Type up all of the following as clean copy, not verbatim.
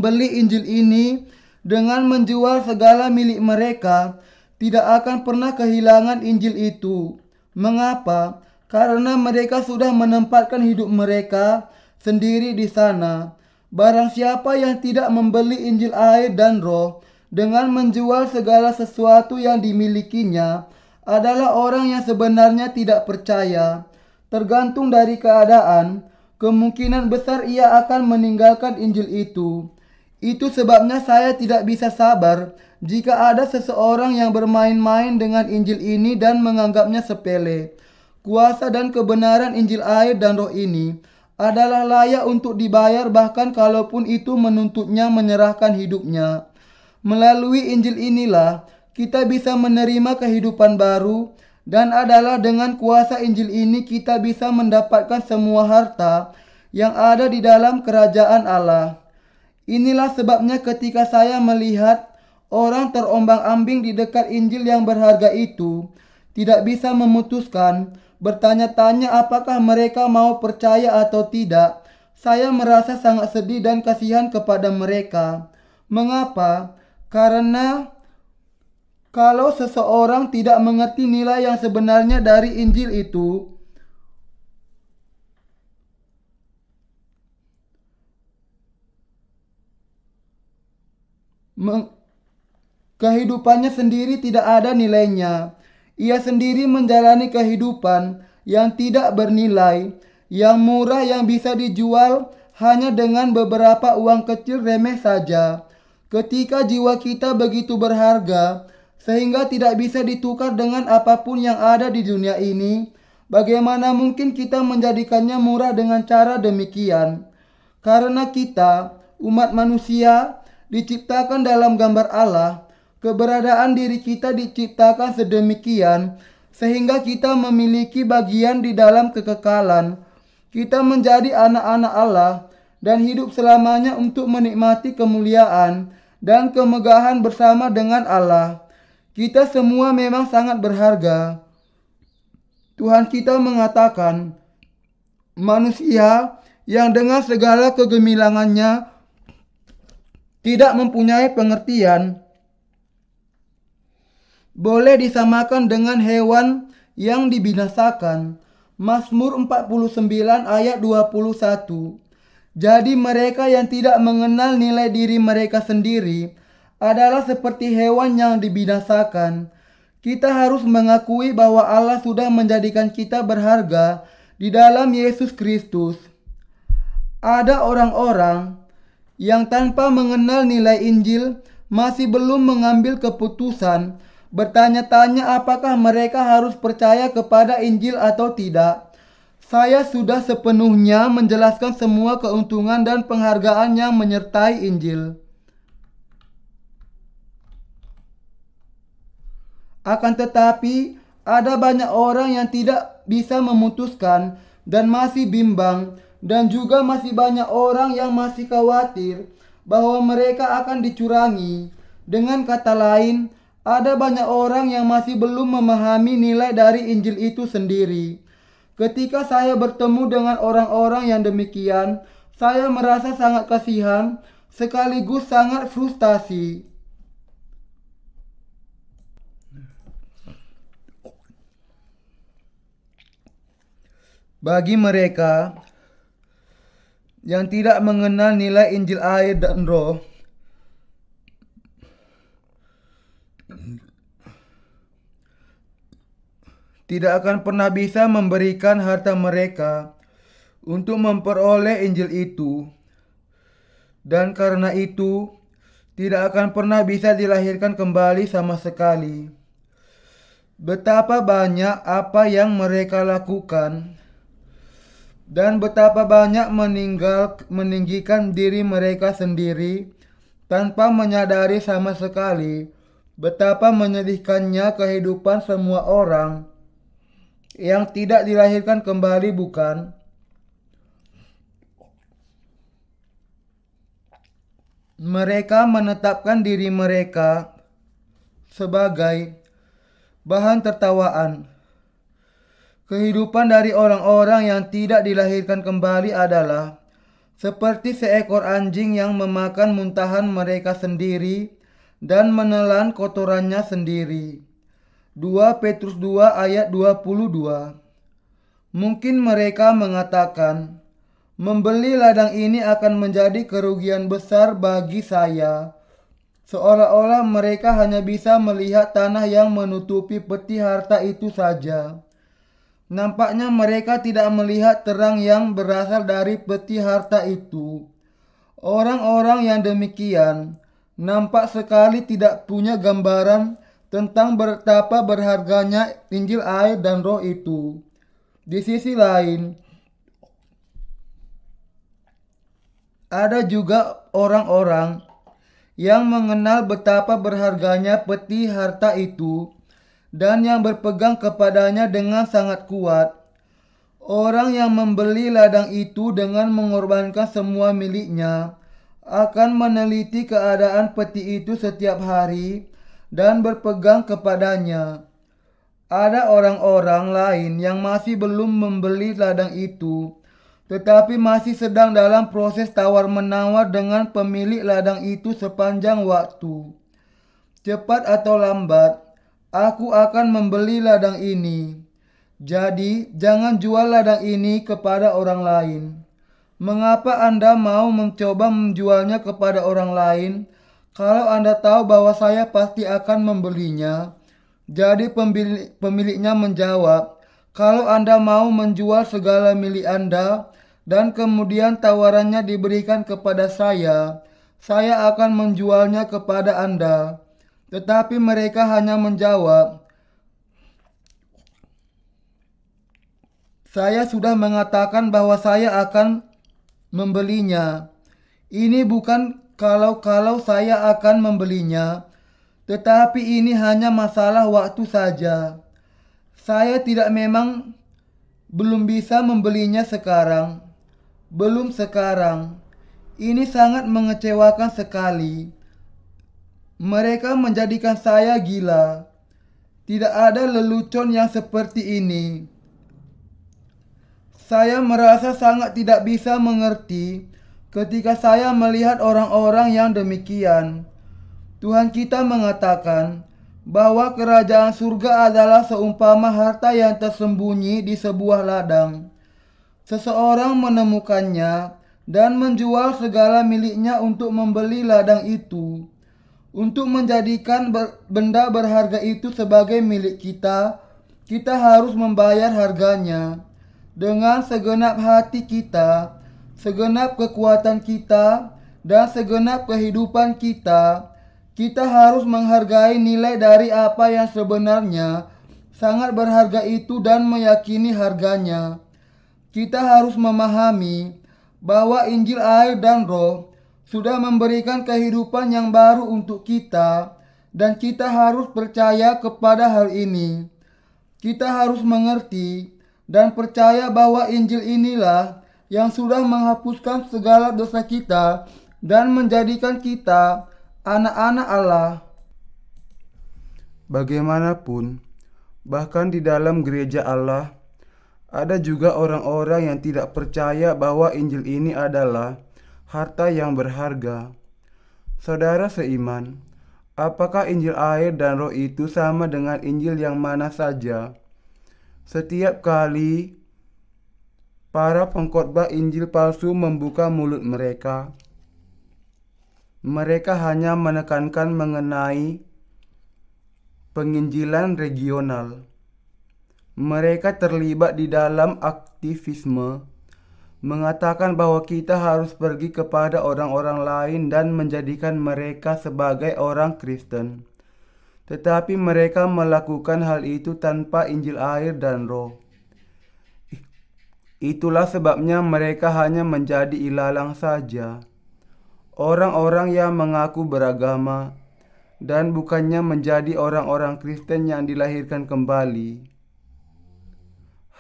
Beli Injil ini dengan menjual segala milik mereka, tidak akan pernah kehilangan Injil itu. Mengapa? Karena mereka sudah menempatkan hidup mereka sendiri di sana. Barang siapa yang tidak membeli Injil air dan roh dengan menjual segala sesuatu yang dimilikinya adalah orang yang sebenarnya tidak percaya. Tergantung dari keadaan, kemungkinan besar ia akan meninggalkan Injil itu. Itu sebabnya saya tidak bisa sabar jika ada seseorang yang bermain-main dengan Injil ini dan menganggapnya sepele. Kuasa dan kebenaran Injil air dan roh ini adalah layak untuk dibayar, bahkan kalaupun itu menuntutnya menyerahkan hidupnya. Melalui Injil inilah kita bisa menerima kehidupan baru, dan adalah dengan kuasa Injil ini kita bisa mendapatkan semua harta yang ada di dalam kerajaan Allah. Inilah sebabnya ketika saya melihat orang terombang-ambing di dekat Injil yang berharga itu, tidak bisa memutuskan, bertanya-tanya apakah mereka mau percaya atau tidak. Saya merasa sangat sedih dan kasihan kepada mereka. Mengapa? Karena kalau seseorang tidak mengerti nilai yang sebenarnya dari Injil itu, kehidupannya sendiri tidak ada nilainya. Ia sendiri menjalani kehidupan yang tidak bernilai, yang murah, yang bisa dijual hanya dengan beberapa uang kecil remeh saja. Ketika jiwa kita begitu berharga sehingga tidak bisa ditukar dengan apapun yang ada di dunia ini, Bagaimana mungkin kita menjadikannya murah dengan cara demikian? Karena kita, umat manusia, diciptakan dalam gambar Allah, keberadaan diri kita diciptakan sedemikian sehingga kita memiliki bagian di dalam kekekalan. Kita menjadi anak-anak Allah dan hidup selamanya untuk menikmati kemuliaan dan kemegahan bersama dengan Allah. Kita semua memang sangat berharga. Tuhan kita mengatakan, manusia yang dengan segala kegemilangannya tidak mempunyai pengertian boleh disamakan dengan hewan yang dibinasakan. Mazmur 49 ayat 21. Jadi mereka yang tidak mengenal nilai diri mereka sendiri adalah seperti hewan yang dibinasakan. Kita harus mengakui bahwa Allah sudah menjadikan kita berharga di dalam Yesus Kristus. Ada orang-orang yang tanpa mengenal nilai Injil masih belum mengambil keputusan, bertanya-tanya apakah mereka harus percaya kepada Injil atau tidak. Saya sudah sepenuhnya menjelaskan semua keuntungan dan penghargaan yang menyertai Injil. Akan tetapi, ada banyak orang yang tidak bisa memutuskan dan masih bimbang, dan juga masih banyak orang yang masih khawatir bahwa mereka akan dicurangi. Dengan kata lain, ada banyak orang yang masih belum memahami nilai dari Injil itu sendiri. Ketika saya bertemu dengan orang-orang yang demikian, saya merasa sangat kasihan sekaligus sangat frustasi. Bagi mereka yang tidak mengenal nilai Injil air dan Roh, tidak akan pernah bisa memberikan harta mereka untuk memperoleh Injil itu, dan karena itu tidak akan pernah bisa dilahirkan kembali sama sekali. Betapa banyak apa yang mereka lakukan, dan betapa banyak meninggikan diri mereka sendiri tanpa menyadari sama sekali betapa menyedihkannya kehidupan semua orang yang tidak dilahirkan kembali, bukan? Mereka menetapkan diri mereka sebagai bahan tertawaan. Kehidupan dari orang-orang yang tidak dilahirkan kembali adalah seperti seekor anjing yang memakan muntahan mereka sendiri dan menelan kotorannya sendiri. 2 Petrus 2 ayat 22. Mungkin mereka mengatakan, membeli ladang ini akan menjadi kerugian besar bagi saya. Seolah-olah mereka hanya bisa melihat tanah yang menutupi peti harta itu saja. Nampaknya mereka tidak melihat terang yang berasal dari peti harta itu. Orang-orang yang demikian nampak sekali tidak punya gambaran tentang betapa berharganya Injil air dan Roh itu. Di sisi lain, ada juga orang-orang yang mengenal betapa berharganya peti harta itu dan yang berpegang kepadanya dengan sangat kuat. Orang yang membeli ladang itu dengan mengorbankan semua miliknya akan meneliti keadaan peti itu setiap hari dan berpegang kepadanya. Ada orang-orang lain yang masih belum membeli ladang itu, tetapi masih sedang dalam proses tawar-menawar dengan pemilik ladang itu sepanjang waktu. Cepat atau lambat, aku akan membeli ladang ini. Jadi, jangan jual ladang ini kepada orang lain. Mengapa Anda mau mencoba menjualnya kepada orang lain kalau Anda tahu bahwa saya pasti akan membelinya? Jadi pemiliknya menjawab, kalau Anda mau menjual segala milik Anda dan kemudian tawarannya diberikan kepada saya akan menjualnya kepada Anda. Tetapi mereka hanya menjawab, Saya sudah mengatakan bahwa saya akan membelinya. Ini bukan kalau saya akan membelinya, tetapi ini hanya masalah waktu saja. Saya tidak memang belum bisa membelinya sekarang. Belum sekarang. Ini sangat mengecewakan sekali. Mereka menjadikan saya gila. Tidak ada lelucon yang seperti ini. Saya merasa sangat tidak bisa mengerti ketika saya melihat orang-orang yang demikian. Tuhan kita mengatakan bahwa kerajaan surga adalah seumpama harta yang tersembunyi di sebuah ladang. Seseorang menemukannya dan menjual segala miliknya untuk membeli ladang itu. Untuk menjadikan benda berharga itu sebagai milik kita, kita harus membayar harganya. Dengan segenap hati kita, segenap kekuatan kita, dan segenap kehidupan kita, kita harus menghargai nilai dari apa yang sebenarnya sangat berharga itu dan meyakini harganya. Kita harus memahami bahwa Injil air dan Roh sudah memberikan kehidupan yang baru untuk kita, dan kita harus percaya kepada hal ini. Kita harus mengerti dan percaya bahwa Injil inilah yang sudah menghapuskan segala dosa kita dan menjadikan kita anak-anak Allah. Bagaimanapun, bahkan di dalam gereja Allah, ada juga orang-orang yang tidak percaya bahwa Injil ini adalah harta yang berharga. Saudara seiman, apakah Injil air dan Roh itu sama dengan Injil yang mana saja? Setiap kali para pengkhotbah Injil palsu membuka mulut mereka, mereka hanya menekankan mengenai penginjilan regional. Mereka terlibat di dalam aktivisme, mengatakan bahwa kita harus pergi kepada orang-orang lain dan menjadikan mereka sebagai orang Kristen. Tetapi mereka melakukan hal itu tanpa Injil air dan Roh. Itulah sebabnya mereka hanya menjadi ilalang saja. Orang-orang yang mengaku beragama dan bukannya menjadi orang-orang Kristen yang dilahirkan kembali.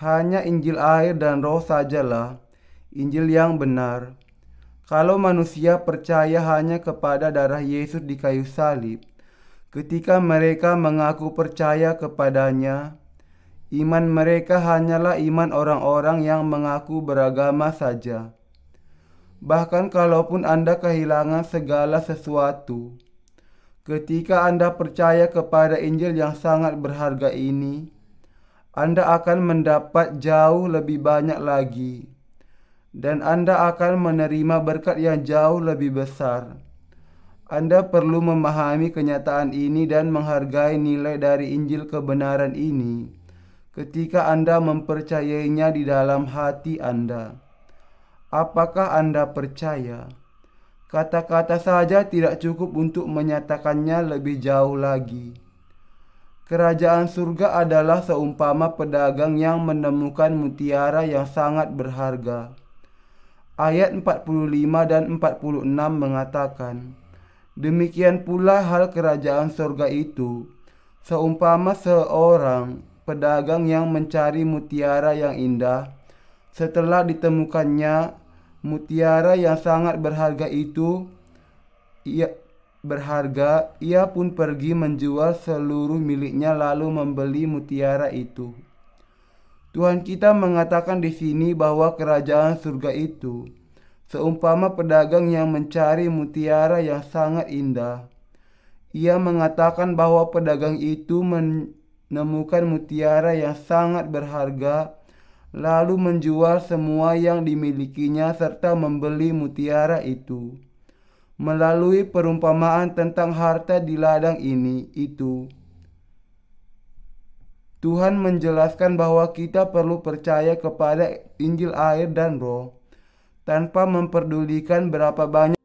Hanya Injil air dan Roh sajalah Injil yang benar. Kalau manusia percaya hanya kepada darah Yesus di kayu salib, ketika mereka mengaku percaya kepadanya, iman mereka hanyalah iman orang-orang yang mengaku beragama saja. Bahkan kalaupun Anda kehilangan segala sesuatu, ketika Anda percaya kepada Injil yang sangat berharga ini, Anda akan mendapat jauh lebih banyak lagi, dan Anda akan menerima berkat yang jauh lebih besar. Anda perlu memahami kenyataan ini dan menghargai nilai dari Injil kebenaran ini ketika Anda mempercayainya di dalam hati Anda. Apakah Anda percaya? Kata-kata saja tidak cukup untuk menyatakannya lebih jauh lagi. Kerajaan surga adalah seumpama pedagang yang menemukan mutiara yang sangat berharga. Ayat 45 dan 46 mengatakan, demikian pula hal kerajaan surga itu, seumpama seorang pedagang yang mencari mutiara yang indah. Setelah ditemukannya mutiara yang sangat berharga itu, ia pun pergi menjual seluruh miliknya lalu membeli mutiara itu. Tuhan kita mengatakan di sini bahwa kerajaan surga itu seumpama pedagang yang mencari mutiara yang sangat indah. Ia mengatakan bahwa pedagang itu menemukan mutiara yang sangat berharga, lalu menjual semua yang dimilikinya serta membeli mutiara itu. Melalui perumpamaan tentang harta di ladang itu, Tuhan menjelaskan bahwa kita perlu percaya kepada Injil air dan Roh tanpa memperdulikan berapa banyak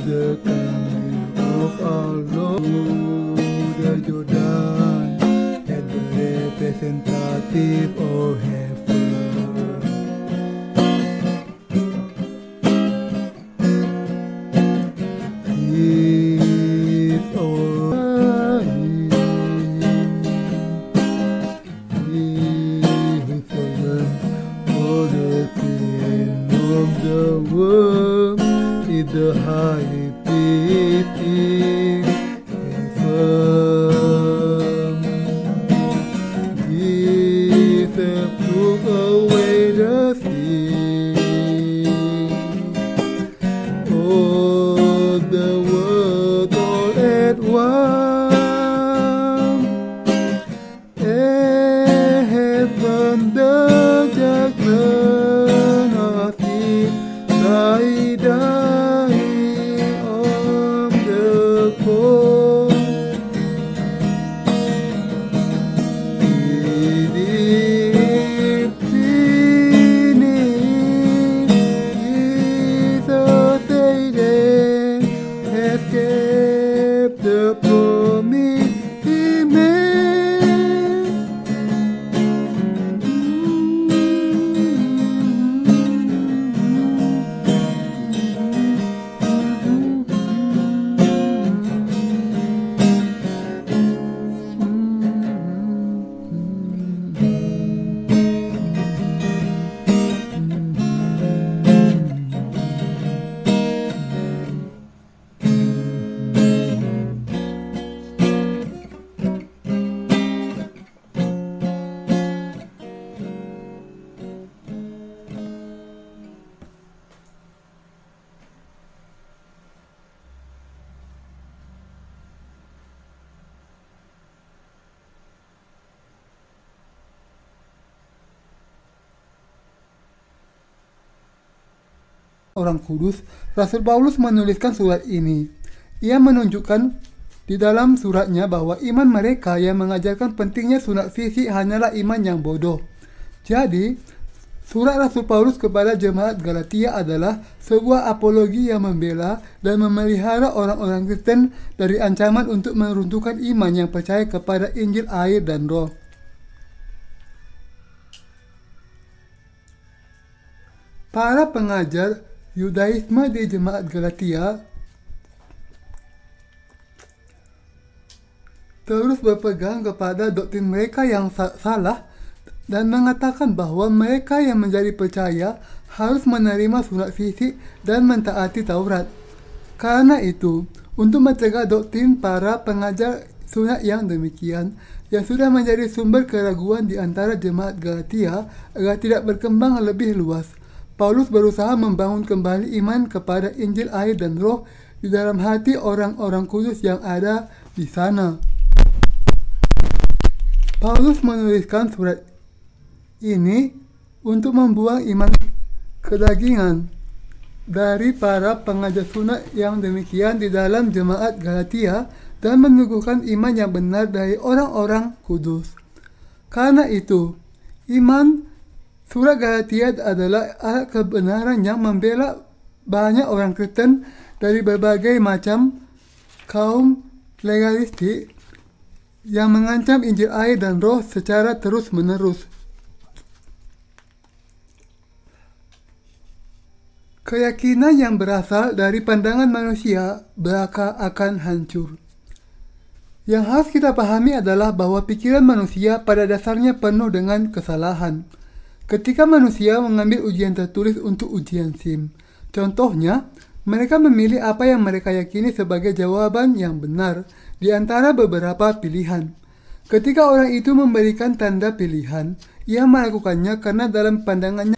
the coming of our Lord, the Jordan, and the representative of heaven. He is all He is fallen for the pain of the world. Is the high priest in heaven. Jesus took away the sin. Oh, the world all at once. And heaven the judgment of sin died. The promise He made. Orang kudus, Rasul Paulus menuliskan surat ini. Ia menunjukkan di dalam suratnya bahwa iman mereka yang mengajarkan pentingnya sunat fisik hanyalah iman yang bodoh. Jadi, surat Rasul Paulus kepada jemaat Galatia adalah sebuah apologi yang membela dan memelihara orang-orang Kristen dari ancaman untuk meruntuhkan iman yang percaya kepada Injil air dan Roh. Para pengajar Yudaisme di jemaat Galatia terus berpegang kepada doktrin mereka yang salah dan mengatakan bahwa mereka yang menjadi percaya harus menerima sunat fisik dan mentaati Taurat. Karena itu, untuk mencegah doktrin para pengajar sunat yang demikian, yang sudah menjadi sumber keraguan di antara jemaat Galatia agar tidak berkembang lebih luas, Paulus berusaha membangun kembali iman kepada Injil air dan Roh di dalam hati orang-orang kudus yang ada di sana. Paulus menuliskan surat ini untuk membuang iman kedagingan dari para pengajar sunat yang demikian di dalam jemaat Galatia dan meneguhkan iman yang benar dari orang-orang kudus. Karena itu, surat Galatia adalah alat kebenaran yang membela banyak orang Kristen dari berbagai macam kaum legalistik yang mengancam Injil air dan Roh secara terus-menerus. Keyakinan yang berasal dari pandangan manusia akan hancur. Yang harus kita pahami adalah bahwa pikiran manusia pada dasarnya penuh dengan kesalahan. Ketika manusia mengambil ujian tertulis untuk ujian SIM, contohnya, mereka memilih apa yang mereka yakini sebagai jawaban yang benar di antara beberapa pilihan. Ketika orang itu memberikan tanda pilihan, ia melakukannya karena dalam pandangannya